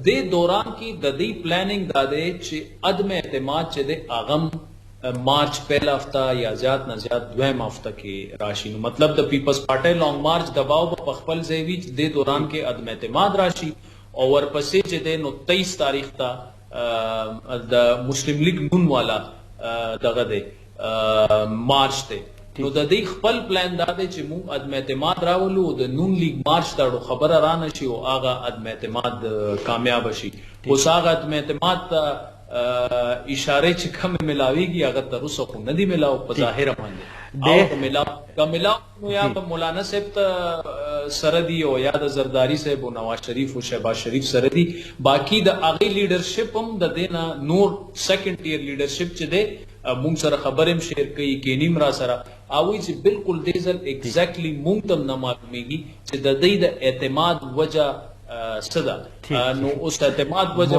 دې دوران کې د دې پلانینګ دا دی چې عدم اعتماد چې دی هغه مارچ پہلا ہفتہ یا زیات نہ زیات دویم ہفتہ کے راشی نو مطلب د پیپلز پارٹی لانگ مارچ دباؤ په خپل ځای د دوران کې عدم اعتماد راشي او ورپسې چې د نو 23 تاریخ ته د مسلم لیگ نون والا دغه دی مارچ ته نو د دې خپل پلان دا دی چې موږ عدم اعتماد راولو د نون لیگ مارچ ته خبره را نشي او هغه عدم اعتماد کامیاب شي اوس هغه عدم اعتماد اشاره چې کم ملاویږي هغه تر اوسه خو نه دی ملاو په ظاهر باندې او ملاو یا مولانا صاحب سره دی او یا د زرداری صاحب او نواز شریف او شهباز شریف سره دی باقی د اغه لیډرشپ هم د دینه نور سیکنډ ټیر لیډرشپ چې دی مونږ سره خبرم شیر کوي کینیم را سره او چې بالکل دیزل ایگزیکټلی مونږ تم نه معلومیږي چې د دې د اعتماد وجه صدا نو اوس اعتماد وجه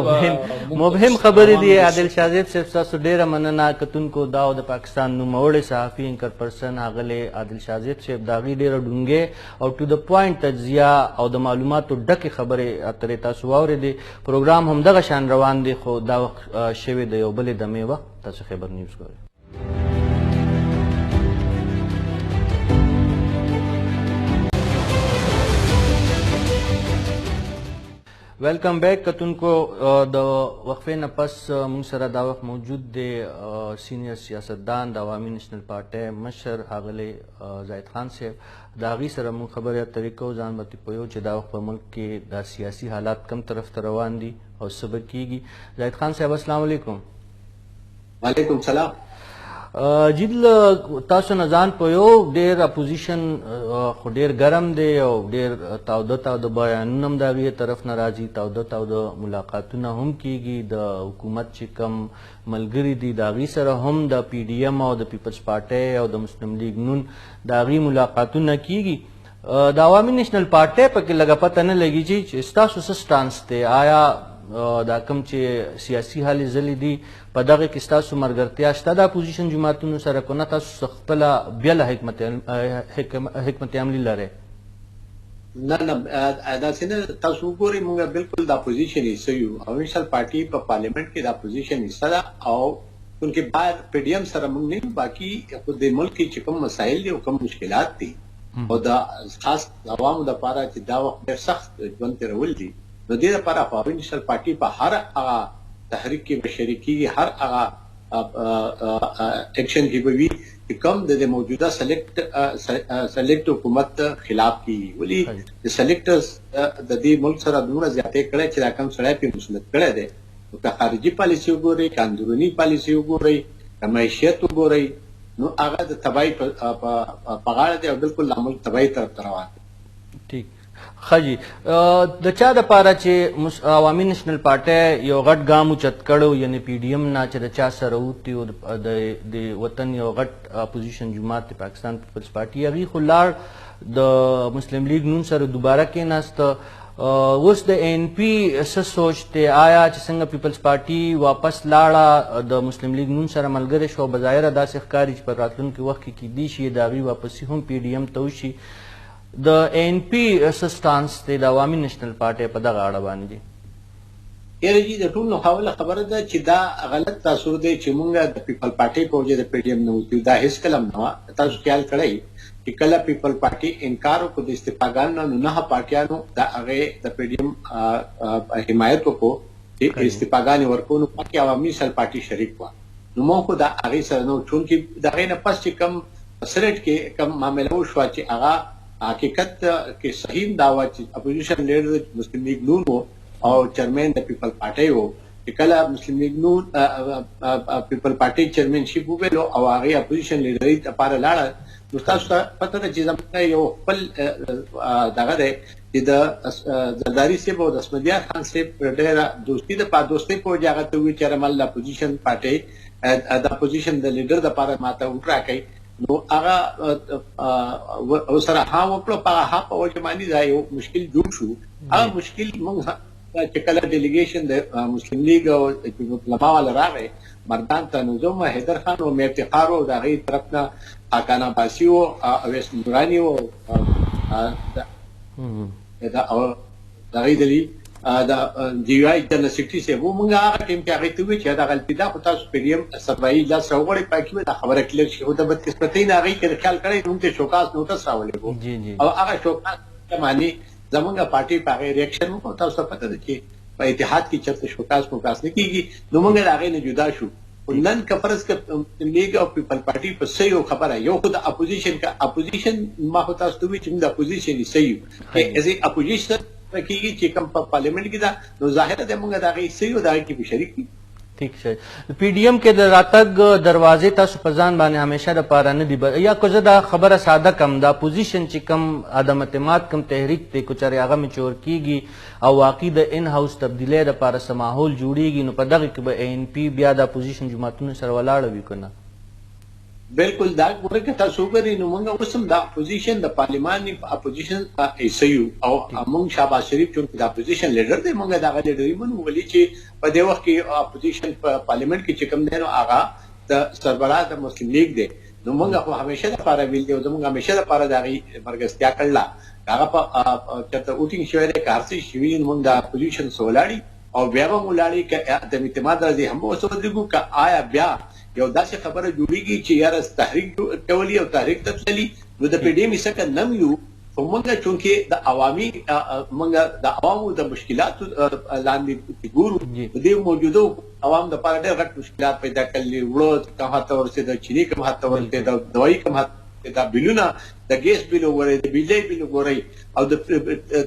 مبهم خبرې دی عادل شاهزیب صاحب تاسو ډیره مننه کتونکو دا د پاکستان نوموړی صحافي انکر پرسن هغه عادل شاهزیب صاحب دا غي ډیره ډونګه او ټو د پوینټ تجزیه او د معلوماتو ډکه خبره اترې تاسو واورېدې پروګرام هم دغه شان روان دی خو دا شوی د یو بل دمه وخت تاسو خبر نیوز ګورئ ویلکم بیک کتونکو د وقفې نه پس موږ سره دا وخت موجود دی سینئر سیاستدان د عوامي نېشنل پارټۍ مشر ښاغلی زاهد خان صاحب د هغې سره موږ خبرې اترې کوو ځان به پوهیو چې دا وخت په ملک کې دا سیاسي حالات کم طرف ته روان دي او څه به کېږي زاهد خان صاحب السلام علیکم وعلیکم سلام جیل تاسو نه ځان پوهیو ډېر اپوزیشن خو ډېر ګرم دی او ډېر تاوده بیانونه هم د هغې طرف نه راځي تاوده ملاقاتونه هم کېږي د حکومت چې کم ملګري دي د هغې سره هم د پی ډي ایم او د پیپلز پارټۍ او د مسلم لیگ نون د هغې ملاقاتونه کېږي د عوامي نېشنل پارټۍ پکې لږه پته نه لګېږي چې ستاسو څه سټانس دی آیا دا کوم چې سیاسي هلې ځلې دي په دغه کې ستاسو ملګرتیا شته د اپوزیشن جماعتونو سره که نه تاسو خپله بیله حکمت عملي لرئ نه داسې نه تاسو وګورئ موږ بالکل د اپوزیشن حصه یو او نېشنل پارټي په پارلیمنټ کې د اپوزیشن حصه ده او چونکې باید پی ډي ایم سره موږ نه باقي خو د ملک کې چې کوم مسایل دي او کوم مشکلات دي او د خاص عوامو دپاره چې دا وخت ډېر سخت ژوند تېرول دي نو دې لپاره عوامي نېشنل پارټي په هر هغه تحریک کې به شریکېږي هر هغه ایکشن کې به وي چې کوم د موجوده سلیکټ حکومت خلاف کېږي ولې د سلیکټرز د دې ملک سره دومره زیاتې کړی چې دا کوم سړی پرې مسلط کړی دی نو که خارجي پالیسي وګورئ که اندروني پالیسي وګورئ که معیشت وګورئ نو هغه د تباهۍ په غاړه دی او بالکل دا ملک تباهۍ طرف ته روان دی ټیک ښه جي د چا دپاره چې عوامي نېشنل پارټۍ یو غټ ګام اوچت کړی یعنې پی ډي ایم نه چې د چا سره اوتي او د وطن یو غټ اپوزیشن جماعت د پاکستان پیپلز پارټي هغې خو لاړ د مسلم لیگ نون سره دوباره کېناسته اوس د این پی څه سوچ دی آیا چې څنګه پیپلز پارټي واپس لاړه د مسلم لیگ نون سره ملګرې شوه بظاهره داسې ښکاري چې په راتلونکي وخت کې کیدی شي د هغې واپسي هم پی ډي ایم ته وشي د این پی څه سټانس دی د عوامي نېشنل پارټۍ په دغه اړه باندې یاره جي د ټول ناخواله خبره ده چې دا غلط تاثر دی چې موږ د پیپل پارټۍ په وجه د پی ډي ایم نه وتو دا هېڅکله هم نه وه تاسو خیال کړی چې کله پیپل پارټي انکار وکړو د استعفاګانو نو 9 پارټیانو د هغې د پی ډي ایم حمایت وکړو چې استعفاګانې ورکړو نو پکې عوامي نېشنل پارټي شریک وه نو موږ خو د هغې سره نه چونکې د هغې نه پس چې کوم سرټ کې کوم معامله وشوه چې هغه حقیقت کې صحیح دا و چې اپوزیشن لیډر مسلم لیگ نون و او چیرمین د پیپل پارټۍ و چې کله مسلم لیگ نون پیپل پارټۍ چیرمنشپ وویلو او هغې اپوزیشن لیډرۍ دپاره لاړه نو تاسو ته پته ده چې زموږ یو خپل دغه دی چې د زرداري صاحب او د اسمدیار خان صاحب ډېره دوستي دوستۍ په وجه هغه ته وویل چې رمل د اپوزیشن پارټۍ د اپوزیشن د لیډر دپاره ماته وټ راکئ نو هغه سره ها وکړو په هغه په وجه باندې دا یو مشکل جوړ شو هغه مشکل موږ چې کله ډیلیګیشن د مسلم لیگ او علما والا راغی مردان ته نو زما حیدر خان او مې افتخار او د هغې طرف نه حاکان عباسي او اویس نوراني او د هغې دلي د جی یو آی جنرال سیکرټري صاحب موږ هغه ټیم کې هغې ته وویل چې دا غلطي ده خو تاسو پی ډي ایم سربراهي لاس راوغواړئ پاکي دا خبره کلیر شي خو د بدقسمتۍ نه هغې که خیال کړی موږ ته شوکاس نوټس راولېږو او هغه شوکاس معنی زمونږ پارټي په هغې ریاکشن وکړو تاسو ته پته ده چې په اتحاد کې چېرته شوکاس موکاس نه کېږي نو موږ د هغې نه جدا شو نن که فرض که لیگ او پیپل پارټي په صحیح خبره یو خو د اپوزیشن کا اپوزیشن ما خو تاسو ته وایي چې موږ د اپوزیشن یې صحیح ایز ا اپوزیشن کېږي چې کوم په پارلیمنټ کې ده نو ظاهره ده موږ د هغې صحیح او د هغې کې به شریک دي ٹھیک ہے پی ڈی ایم کے راتگ دروازے تاسو پزان باندې ہمیشہ د پاره نه دی یا کو زدا خبره ساده کم دا پوزیشن چې کم عدم اعتماد کم تحریک ته کو چره هغه مچور کیږي او واقعي د ان هاوس تبدیلی د پاره سماحول جوړیږي نو په دغه کې به ان پی بیا د اپوزیشن جماعتونو سره ولاړ وي کنه بالکل دا ګوره که تاسو وګورئ نو موږ اوس هم د اپوزیشن د پارلیمان اپوزیشن ایسیو او موږ شهباز شریف چونکې د اپوزیشن لیډر دی موږ د هغه لیډري منو ولې چې په دې وخت کې اپوزیشن په پارلیمنټ کې چې کوم دی نو هغه د سربراہ د مسلم لیگ دی نو موږ خو همیشه دپاره ویل دي او زموږ همیشه دپاره د هغې مرګستیا کړله هغه په چېرته ووټینګ شوی دی که هر څه شوي موږ د اپوزیشن سره ولاړي او بیا به هم ولاړي که عدم اعتماد راځي هم به ورسره ودرېږو که آیا بیا یو داسې خبره جوړیږي چې یاره تحریک کولی او تحریک ته تللي نو د پی ډي ایم څخه نم یو خو موږ چونکې د عوامي موږ د عوامو د مشکلاتو لاندې ګورو د دې موجودو عوام دپاره ډېر غټ مشکلات پیدا کړلي وړو کوم حد ته ورسېده چیني کوم حد ته ورسېده دوایي کوم حد دا بلونه د ګیس بل وګورئ د بجلۍ بل وګورئ او د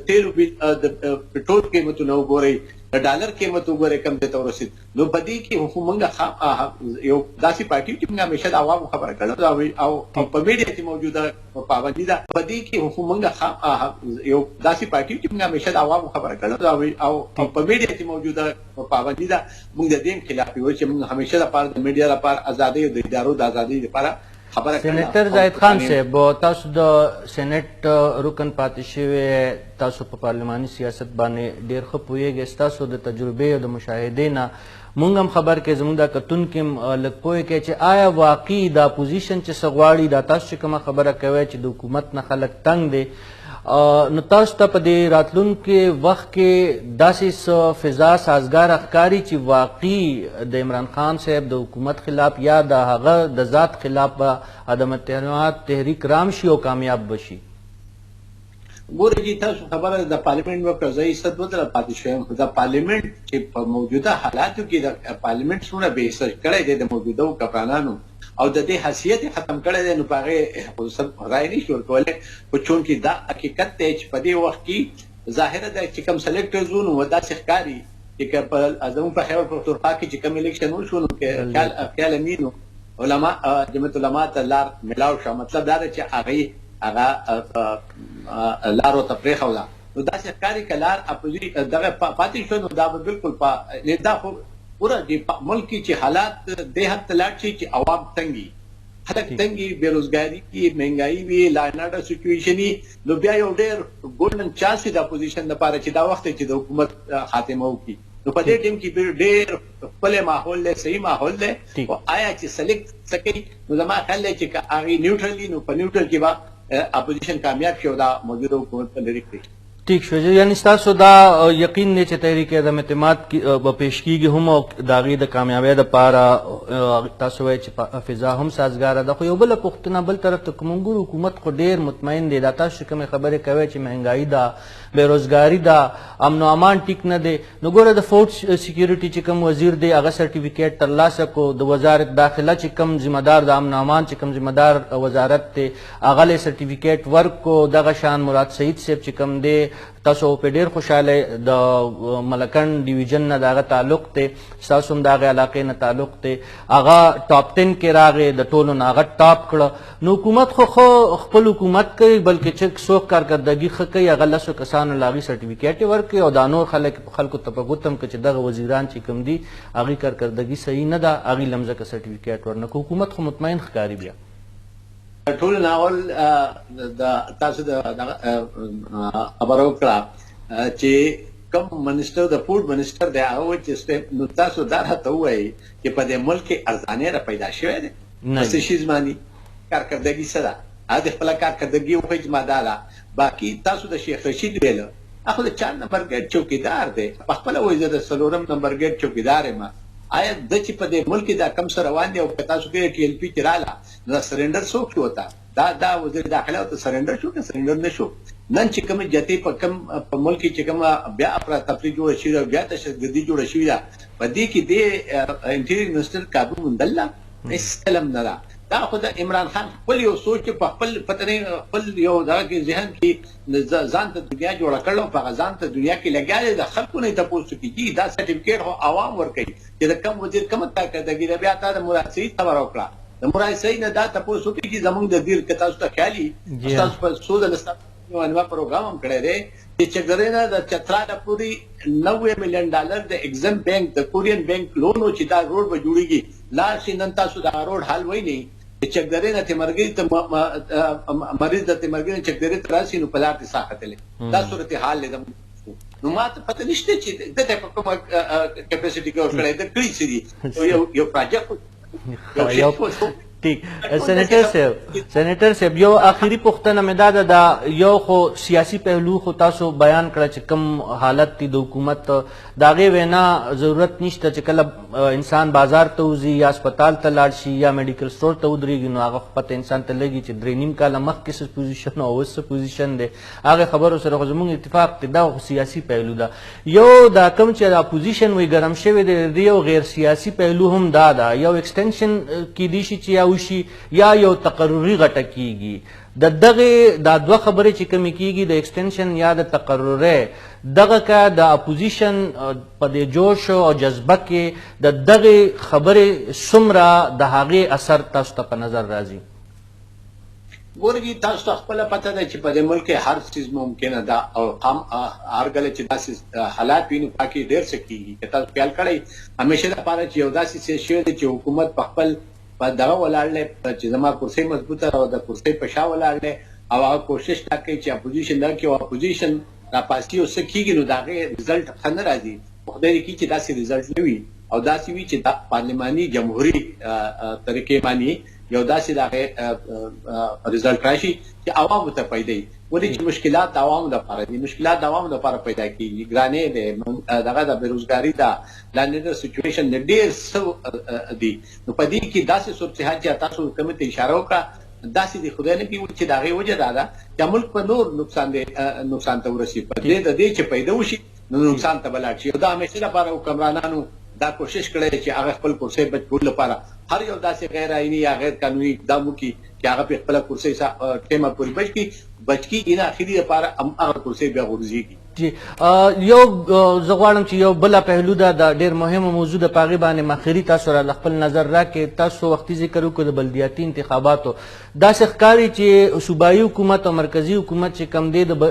تیلو بل د پټرول قیمتونه وګورئ د ډالر قیمت وګورئ کوم ځای ته ورسېد نو په دې کې خو موږ یو داسې پارټي چې موږ همیشه د عوامو خبره کړې او په میډیا کې موجوده پابندي ده په دې کې خو موږ یو داسې پارټي چې موږ همیشه د عوامو خبره کړې او په میډیا کې موجوده پابندي ده موږ د دې خلاف یو چې موږ همیشه لپاره د میډیا لپاره ازادۍ او د ادارو د ازادۍ لپاره سینیټر زاهد خان صاحب تاسو د سینټ رکن پاتې شوی تاسو په پارلماني سیاست باندې ډېر ښه پوهیږئ ستاسو د تجربې او د مشاهدې نه مونږ هم خبر کې زموږ دا کتونکي لږ پوه کړئ چې آیا واقعي د اپوزیشن چې څه غواړي دا تاسو چې کومه خبره کوئ چې د حکومت نه خلک تنګ دی نو تاسو ته په دې راتلونکي وخت کې داسې څه فضا سازګار ښکاري چې واقعي د عمران خان صاحب د حکومت خلاف یا د هغه د ذات خلاف به عدم اعتماد تحریک رام شي او کامیاب بشي ګوره چې تاسو خبره د پارلیمنټ وکړه زه یې څه دوه ځله پاتې شویم خو د پارلیمنټ چې په موجوده حالاتو کې د پارلیمنټ څومره بې حسه کړی دی د موجوده حکمرانانو او د دې حیثیت یې ختم کړی دی نو په هغې رایې نه شي ورکولی خو چونکې دا حقیقت دی چې په دې وخت کې ظاهره ده چې کوم سلیکټرز وو نو داسې ښکاري چې که په زموږ په خیبر پښتونخوا کې چې کوم الیکشن وشو نو خیال امین علما جمعیت علما ته لار میلاو شوه مطلب دا ده چې هغه لارو ته پرېښوده نو داسې ښکاري که لار دغه پاتې شوه نو دا به بلکل دا خو پوره د ملک کې چې حالات دې حد ته لاړ شي چې عوام تنګي خلک تنګي بېروزګاري وي مهنګایي وي لا اینډ آرډر سچویشن وي نو بیا یو ډېر ګولډن چانس وي د اپوزیشن لپاره چې دا وخت چې د حکومت خاتمه وکړي نو په دې ټیم کې ډېر ښکلی ماحول دی صحیح ماحول دی او آیا چې سلیکټ څه کوي نو زما خیال دی چې که هغې نیوټرل وي نو په نیوټرل کې به اپوزیشن کامیاب شي او دا موجوده حکومت په لرې کړي ٹھیک شو یعنی ستاسو دا یقین دی چې تحریک عدم اعتماد به پیش کیږي هم او د هغې د کامیابۍ دپاره تاسو وایئ چې فضا هم سازګاره ده خو یو بله پوښتنه بل طرف ته که موږ ګورو حکومت خو ډېر مطمئن دی دا تاسو چې کومې خبرې کوئ چې مهنګایي ده بېروزګاري ده امن و امان ټیک نه دی نو ګوره د فوډ سیکیورټي چې کوم وزیر دی هغه سرټیفیکیټ ترلاسه کو د وزارت داخله چې کوم ذمه دار د امن و امان چې کوم ذمه دار وزارت دی هغه له سرټیفیکیټ ورکو دغه شان مراد سعید صاحب چې کوم دی تاسو په ډېر خوشحاله د ملکن ډیویژن نه د هغه تعلق دی ستاسو هم د هغې علاقې نه تعلق دی هغه ټاپ 10 کې راغی د ټولو نه هغه ټاپ کړه نو حکومت خو خپل حکومت کوي بلکې چې څوک کارکردګي ښه کوي هغه لسو کسانو له هغې سرټیفیکیټ یې ورکوي او دا نور خلکو ته په ګوته هم که چې دغه وزیران چې کوم دي هغې کارکردګي صحیح نه ده هغې له مځکه سرټیفیکیټ ورنکړو حکومت خو مطمئن ښکاري بیا ټول ناول د تاسو د خبره وکړه چې کم منسٹر د فوډ منسٹر دی هغه چې نو تاسو دا راته وایي چې په دې ملک کې ارزانه را پیدا شوې ده څه شي ځماني کارکردګي سره د خپل کارکردګي وایي چې ماده ده باقي تاسو د شیخ رشید ویل هغه د 4 نمبر ګیټ چوکیدار دی په خپل وایي د 3 نمبر ګیټ چوکیدار ما آیا د چې په دې ملک دا کم سره روان دی او تاسو کې ټي ال پی چراله دا سرندر سو کی وتا دا وزیر داخله او سرندر شو که سرندر نشو نن چې کوم جتی په کم په ملک کې کوم بیا افراط تفریط جوړ شي او بیا تشددي جوړ شي دا په دې کې د انټیریور منسٹر کابو مندله اسلام نه دا خو د عمران خان خپل یو سوچ په خپل پتنې خپل یو دا کې ذهن کې ځان ته دنیا جوړ کړو په ځان ته دنیا کې لګیا د خلکو نه تاسو کې دا سرټیفیکیټ هو عوام ورکړي چې د کم وزیر کوم تاکدګي بیا تا د مراد سید خبر وکړه د مراد سید نه دا تاسو کې چې زمونږ د دیر کې تاسو ته خیالي تاسو په سود لسته نو انوا پروګرام هم کړی دی چې چګرینه د چتراله پوری $90 مليون د ایگزم بانک د کورین بانک لونو چې دا روډ به جوړیږي لا شینن تاسو دا روډ حل وای نه چې چګرینه تمرګي ته مریض د تمرګي چګرینه تراسي نو پلار دي ساختلې دا صورتحال لیدم نو ماته پته نشته چې د کوم کیپاسټي کو کړی د کړی سړي یو پروجیکټ ٹھیک سینیټر صاحب یو آخري پوښتنه مې دا ده یو خو سیاسي پهلو خو تاسو بیان کړه چې کوم حالت دی د حکومت د هغې وینا ضرورت نشته چې کله انسان بازار ته وځي یا هسپتال ته لاړ شي یا میډیکل سټور ته ودرېږي نو هغه پته انسان ته لګي چې 3.5 کاله مخکې څه پوزیشن او اوس څه پوزیشن دی هغې خبرو سره خو زموږ اتفاق دی دا خو سیاسي پهلو ده یو دا کوم چې دا اپوزیشن وایي ګرم شوی دی د یو غیر سیاسي پهلو هم دا ده یو ایکسټنشن کیدی شي چې وشي یا یو تقرری غټه کیږي د دغه دا دوه خبرې چې کومې کیږي د ایکسټنشن یا د تقرره دغه کا د اپوزیشن په دې جوش او جذبه کې د دغه خبرې څومره د هغې اثر تاسو ته په نظر راځي ګورګي تاسو ته خپل پته ده چې په دې ملک کې هر څه ممکنه ده او هر کله چې داسې حالات وینو پاکي ډېر څه کیږي که تاسو خیال کړئ همیشه لپاره چې یو داسې شی دی چې حکومت په خپل په دغه ولاړ چې زما کرسي مضبوطه او د کرسي په شا ولاړ او هغه کوشش تا کوي چې اپوزیشن دا کې او اپوزیشن را پاسي او سکیږي نو دغه رزلټ خنه راځي خدای دې چې داسې رزلټ نه وي او داسې وي چې د پارلماني جمهوریت طریقې باندې یو داسې دغه رزلټ راشي چې عوامو ته پیدا ولې چې مشکلات عوامو لپاره دي مشکلات عوامو لپاره پیدا کیږي ګرانې ده دغه د بیروزګاری دا لاندې سچويشن ډېر څه دي نو په دې کې داسې صورتحال چې تاسو کوم ته اشاره وکړه داسې د خدای نه پیو چې دغه وجه دا ده چې ملک په نور نقصان ته ورسي په دې چې پیدا وشي نو نقصان ته بلل شي دا همیشه لپاره حکمرانانو دا کوشش کړي چې هغه خپل کرسي بچول لپاره هر یو داسې غیر آئینی یا غیر قانوني اقدام وکړي چې هغه په خپل کرسي ټیمه پورې بچکی ان اخیری لپاره هغه کرسي بیا غورځيږي جی یو زه غواړم چې یو بله پهلو ده د ډېر مهمه موضوع د په هغې باندې ماخري تاسو را خپل نظر راکړئ تاسو وختي ذکر وکړو د بلدیاتي انتخاباتو داسې ښکاري چې صوبایي حکومت او مرکزي حکومت چې کوم دی د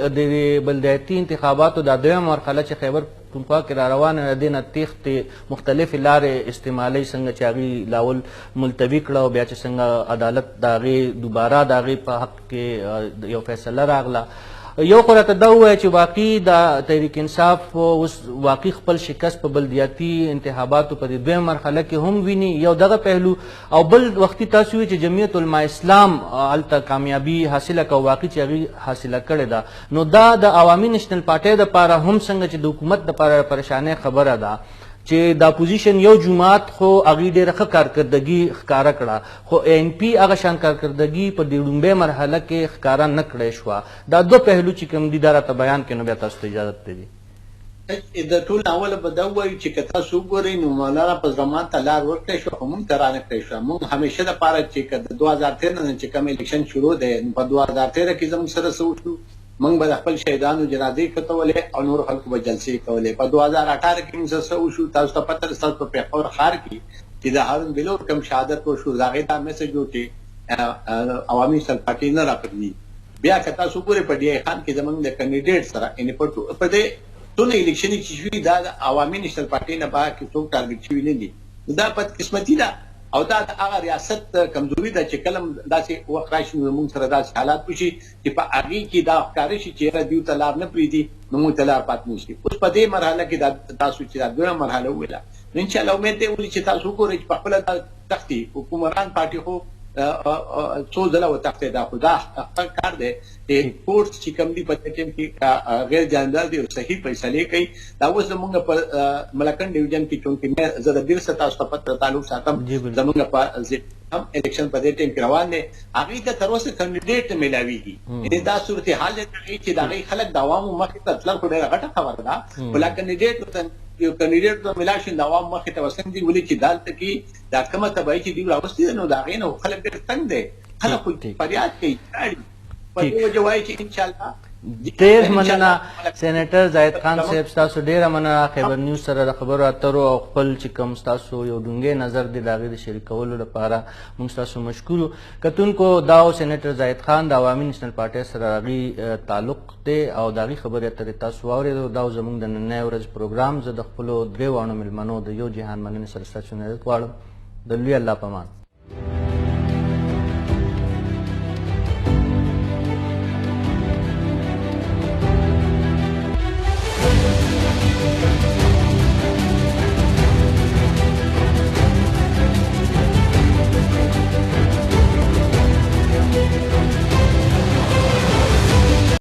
بلدیاتي انتخاباتو دا دویمه مرحله چې خیبر پښتونخوا کې را روانه د دې نه تېښتې مختلفې لارې استعمالوي څنګه چې هغې لاول ملتوي کړه او بیا چې څنګه عدالت د هغې دوباره د هغې په حق کې یو فیصله راغله یو خو راته دا ووایه چې واقعي د تحریک انصاف اوس واقعي خپل شکست په بلدیاتي انتخاباتو په دې دویم مرحله کې هم ویني یو دغه پهلو او بل وختي تاسو وایي چې جمعیت علما اسلام هلته کامیابي حاصله کړه واقعي چې هغې حاصله کړې ده نو دا د عوامي نیشنل پارټۍ دپاره هم څنګه چې د حکومت دپاره پریشانۍ خبره ده چې د اپوزیشن یو جماعت خو هغې ډېره ښه کارکردګي ښکاره کړه خو ان پی هغه شان کارکردګي په دې لومبۍ مرحله کې ښکاره نه کړی شوه دا دوه پهلو چې کوم دي دا راته بیان کړي نو بیا تاسو ته اجازت دی د ټول اوله به دا ووایو چې که تاسو وګورئ نو مولانا فضلرحمان ته لار ورکړی شو خو موږ ته رانه کړی شوه موږ همیشه دپاره چې که د 2013 نه چې کوم الیکشن شروع دی نو په 2013 کې زموږ سره څه وشو موږ به د خپل شهیدانو جنازې کتولې او نور خلکو به جلسې کولې په 2018 کې موږ څه وشو تاسو ته پته ستاسو په پېښور ښار کې چې د هارون بلور کوم شهادت وشو د هغې دا میسج و چې عوامي نیشنل پارټۍ نه راپرځي بیا که تاسو وګورئ په ډي آی خان کې زموږ د کینډیډیټ سره یعنې په دې ټول الیکشن چې شوي دا د عوامي نیشنل پارټۍ نه بعد کې څوک ټارګټ شوي نه دي دا بدقسمتي ده او دا هغه ریاست کمزوري ده چې کلم داسې وخت راشي نو موږ سره داسې حالات وشي چې په هغې کې دا ښکاره شي چې یاره دیو ته لار نه پرېږدي نو موږ ته لار پاتې نه شي. اوس په دې مرحله کې تاسو چې دا دویمه مرحله وویله نو انشاءالله امید دی ولې چې تاسو وګورئ چې په خپله دا تختي حکومران پارټي خو څو ځله وتښتېد دا خو دا حق کار دی چې کورټ چې کوم دي په دې ټایم کې غیر جانبدار دي او صحیح فیصلې کوي. دا اوس زموږ په ملکن ډیویژن کې چونکې زه د بیرته تاسو ته پته تعلق ساتم زموږ په هم الیکشن په دې ټایم کې روان دی هغې ته تر اوسه کینډیډیټ نه میلاویږي. یعنې دا صورتحال دی چې د هغې خلک د عوامو مخې ته تلل خو ډېره غټه خبره ده خو لا کینډیډیټ یو کینډیډیټ ته ملا شي د عوام مخې ته ورسنګ دي ولې چې دلته کې دا کومه تبعیض چې دوی راوستي نو د هغې نه خلک ډېر تنګ دی خلک خو فریاد کوي ژاړي په دې وجه وایي چې انشاءالله ډېر مننه سینیټر زاهد خان صاحب ستاسو ډېره مننه خیبر نیوز سره د خبرو اترو او خپل چې کوم ستاسو یو ډونګی نظر دی د هغې د شریکولو لپاره موږ ستاسو مشکور یو. کتونکو دا و سینیټر زاهد خان د عوامي نیشنل پارټۍ سره هغې تعلق دی او د هغې خبرې اترې تاسو واورېدو. دا و زموږ د نننۍ ورځ پروګرام. زه د خپلو درې واړو مېلمنو د یو جهان مننې سره ستاسو نظر غواړم. د لوی الله په امان.